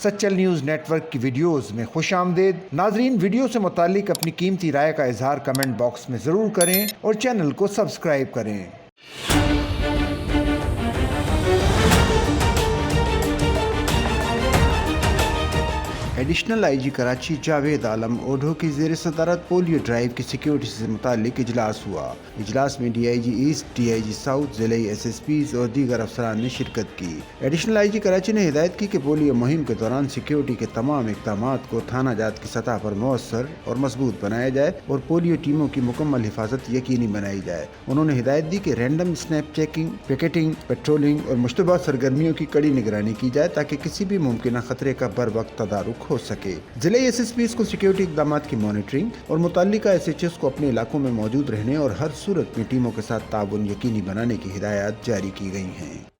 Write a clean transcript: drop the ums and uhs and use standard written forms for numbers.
Sachal news net work کی videos میں خوش آمدید۔ ناظرین، ویڈیو سے متعلق اپنی قیمتی رائے کا اظہار کمنٹ باکس میں ضرور کریں اور چینل کو سبسکرائب کریں۔ ایڈیشنل آئی جی کراچی جاوید عالم اوڈھو کی زیر صدارت پولیو ڈرائیو کی سیکیورٹی سے متعلق اجلاس ہوا۔ اجلاس میں D I G east, D I G south, ضلعی ایس ایس پیز اور دیگر افسران نے شرکت کی۔ ایڈیشنل آئی جی کراچی نے ہدایت کی کہ پولیو مہم کے دوران سیکیورٹی کے تمام اقدامات کو تھانہ جات کی سطح پر مؤثر اور مضبوط بنایا جائے اور پولیو ٹیموں کی مکمل حفاظت یقینی بنائی جائے۔ انہوں نے ہدایت دی کہ رینڈم اسنیپ چیکنگ، پکیٹنگ، پیٹرولنگ اور مشتبہ سرگرمیوں کی کڑی نگرانی کی جائے تاکہ کسی بھی ممکنہ خطرے کا بروقت تدارک ہو سکے۔ ضلعی ایس ایس پیز کو سیکیورٹی اقدامات کی مانیٹرنگ اور متعلقہ ایس ایچ ایس کو اپنے علاقوں میں موجود رہنے اور ہر صورت میں ٹیموں کے ساتھ تعاون یقینی بنانے کی ہدایات جاری کی گئی ہیں۔